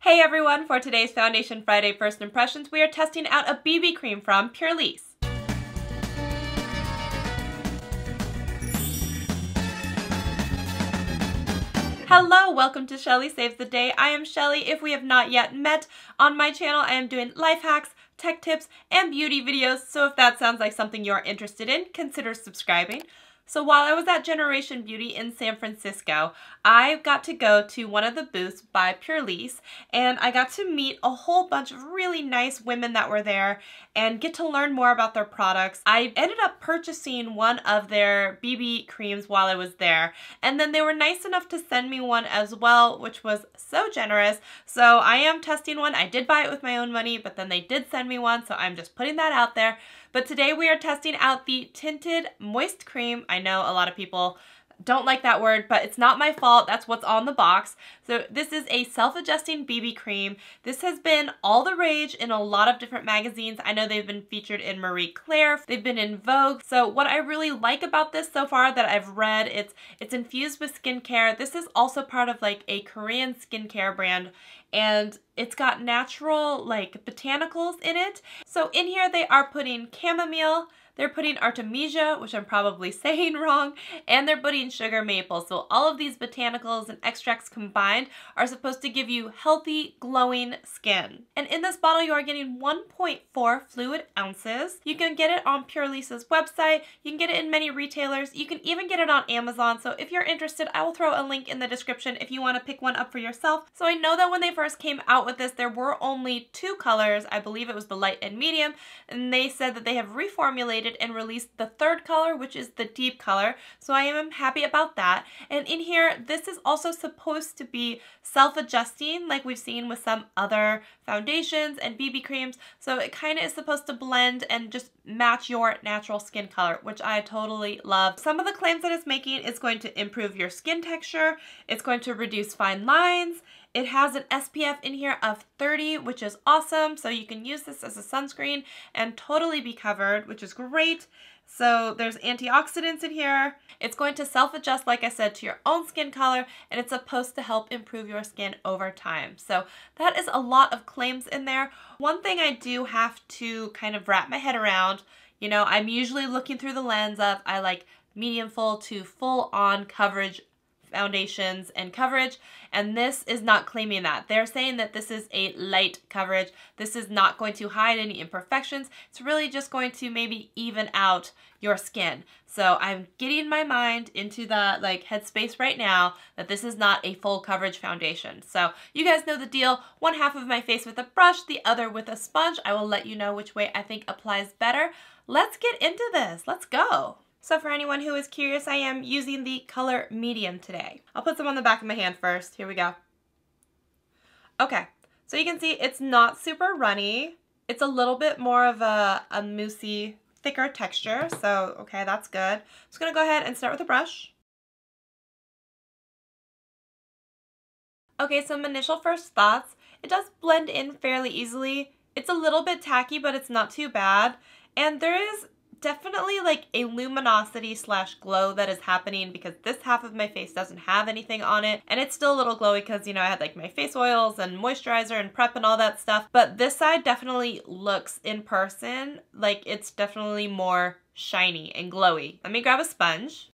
Hey everyone, for today's Foundation Friday First Impressions, we are testing out a BB cream from Purlisse. Hello, welcome to Shelly Saves the Day. I am Shelly. If we have not yet met on my channel, I am doing life hacks, tech tips, and beauty videos, so if that sounds like something you're interested in, consider subscribing. So while I was at Generation Beauty in San Francisco, I got to go to one of the booths by Purlisse, and I got to meet a whole bunch of really nice women that were there and get to learn more about their products. I ended up purchasing one of their BB creams while I was there, and then they were nice enough to send me one as well, which was so generous. So I am testing one. I did buy it with my own money, but then they did send me one, so I'm just putting that out there. But today we are testing out the Tinted Moist Cream. I know a lot of people don't like that word, but it's not my fault. That's what's on the box. So this is a self-adjusting BB cream. This has been all the rage in a lot of different magazines. I know they've been featured in Marie Claire. They've been in Vogue. So what I really like about this so far that I've read, it's infused with skincare. This is also part of like a Korean skincare brand, and it's got natural like botanicals in it. So in here they are putting chamomile, they're putting artemisia, which I'm probably saying wrong, and they're putting sugar maple. So all of these botanicals and extracts combined are supposed to give you healthy, glowing skin. And in this bottle you are getting 1.4 fluid ounces. You can get it on Purlisse's website. You can get it in many retailers. You can even get it on Amazon. So if you're interested, I will throw a link in the description if you want to pick one up for yourself. So I know that when they first came out with this, there were only two colors. I believe it was the light and medium, and they said that they have reformulated and released the third color, which is the deep color. So I am happy about that. And in here, this is also supposed to be self-adjusting like we've seen with some other foundations and BB creams. So it kind of is supposed to blend and just match your natural skin color, which I totally love. Some of the claims that it's making is going to improve your skin texture. It's going to reduce fine lines. It has an SPF in here of 30, which is awesome. So you can use this as a sunscreen and totally be covered, which is great. So there's antioxidants in here. It's going to self-adjust, like I said, to your own skin color, and it's supposed to help improve your skin over time. So that is a lot of claims in there. One thing I do have to kind of wrap my head around, you know, I'm usually looking through the lens of I like medium full to full on coverage foundations and coverage, and this is not claiming that. They're saying that this is a light coverage. This is not going to hide any imperfections. It's really just going to maybe even out your skin. So I'm getting my mind into the like headspace right now that this is not a full coverage foundation. So you guys know the deal. One half of my face with a brush, the other with a sponge. I will let you know which way I think applies better. Let's get into this. Let's go. So for anyone who is curious, I am using the color medium today. I'll put some on the back of my hand first. Here we go. Okay, so you can see it's not super runny. It's a little bit more of a moussey, thicker texture. So, okay, that's good. I'm just gonna go ahead and start with a brush. Okay, some initial first thoughts. It does blend in fairly easily. It's a little bit tacky, but it's not too bad. And there is definitely like a luminosity slash glow that is happening because this half of my face doesn't have anything on it, and it's still a little glowy because, you know, I had like my face oils and moisturizer and prep and all that stuff, but this side definitely looks in person like it's definitely more shiny and glowy. Let me grab a sponge.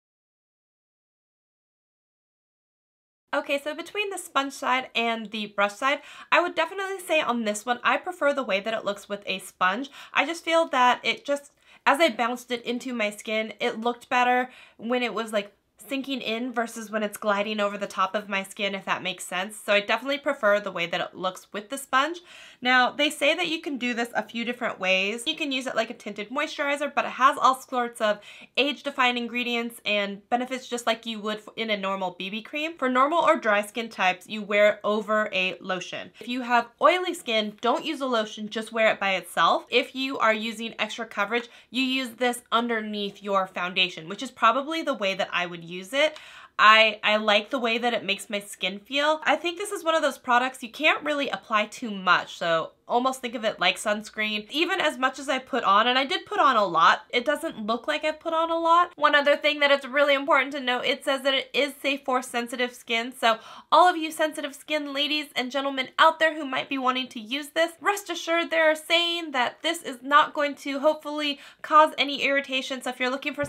Okay, so between the sponge side and the brush side, I would definitely say on this one, I prefer the way that it looks with a sponge. I just feel that it just, as I bounced it into my skin, it looked better when it was like sinking in versus when it's gliding over the top of my skin, if that makes sense. So I definitely prefer the way that it looks with the sponge. Now, they say that you can do this a few different ways. You can use it like a tinted moisturizer, but it has all sorts of age-defying ingredients and benefits just like you would in a normal BB cream. For normal or dry skin types, you wear it over a lotion. If you have oily skin, don't use a lotion, just wear it by itself. If you are using extra coverage, you use this underneath your foundation, which is probably the way that I would use it. I like the way that it makes my skin feel. I think this is one of those products you can't really apply too much. So almost think of it like sunscreen. Even as much as I put on, and I did put on a lot, it doesn't look like I've put on a lot. One other thing that it's really important to note, it says that it is safe for sensitive skin. So all of you sensitive skin ladies and gentlemen out there who might be wanting to use this, rest assured they're saying that this is not going to hopefully cause any irritation. So if you're looking for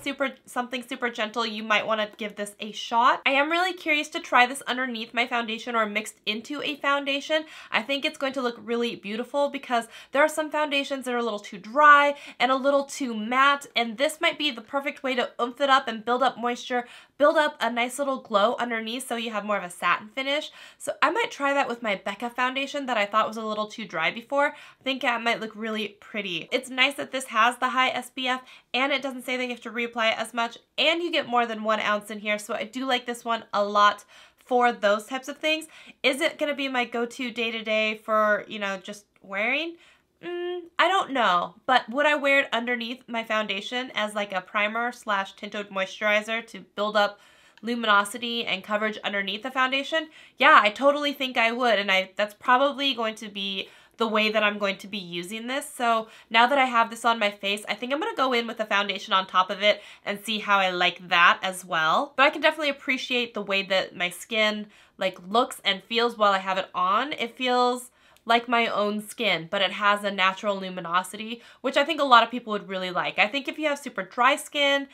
something super gentle, you might want to give this a shot. I am really curious to try this underneath my foundation or mixed into a foundation. I think it's going to look really beautiful because there are some foundations that are a little too dry and a little too matte, and this might be the perfect way to oomph it up and build up moisture, build up a nice little glow underneath so you have more of a satin finish. So I might try that with my Becca foundation that I thought was a little too dry before. I think it might look really pretty. It's nice that this has the high SPF and it doesn't say that you have to reapply it as much, and you get more than 1 ounce in here, so I do like this one a lot for those types of things. Is it going to be my go-to day-to-day for, you know, just wearing? I don't know, but would I wear it underneath my foundation as like a primer slash tinted moisturizer to build up luminosity and coverage underneath the foundation? Yeah, I totally think I would, and that's probably going to be the way that I'm going to be using this. So now that I have this on my face, I think I'm going to go in with a foundation on top of it and see how I like that as well. But I can definitely appreciate the way that my skin like looks and feels while I have it on. It feels like my own skin, but it has a natural luminosity, which I think a lot of people would really like. I think if you have super dry skin,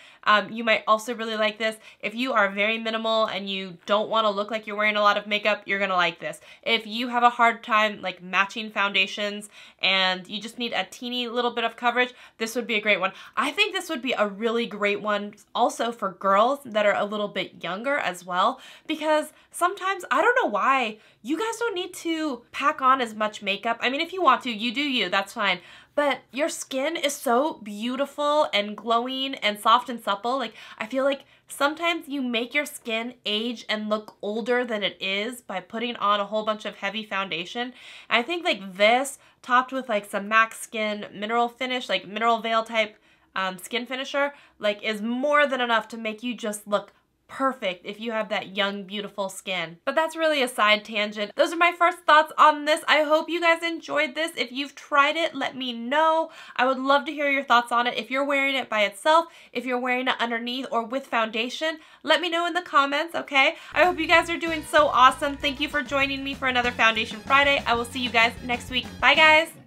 you might also really like this. If you are very minimal and you don't want to look like you're wearing a lot of makeup, you're gonna like this. If you have a hard time like matching foundations and you just need a teeny little bit of coverage, this would be a great one. I think this would be a really great one also for girls that are a little bit younger as well, because sometimes, I don't know why, you guys don't need to pack on as much makeup. I mean, if you want to, you do you, that's fine. But your skin is so beautiful and glowing and soft and supple. Like, I feel like sometimes you make your skin age and look older than it is by putting on a whole bunch of heavy foundation. And I think like this, topped with like some MAC Skin mineral finish, like mineral veil type skin finisher, like is more than enough to make you just look perfect if you have that young, beautiful skin. But that's really a side tangent. Those are my first thoughts on this. I hope you guys enjoyed this. If you've tried it, let me know. I would love to hear your thoughts on it. If you're wearing it by itself, if you're wearing it underneath or with foundation, let me know in the comments, okay? I hope you guys are doing so awesome. Thank you for joining me for another Foundation Friday. I will see you guys next week. Bye, guys.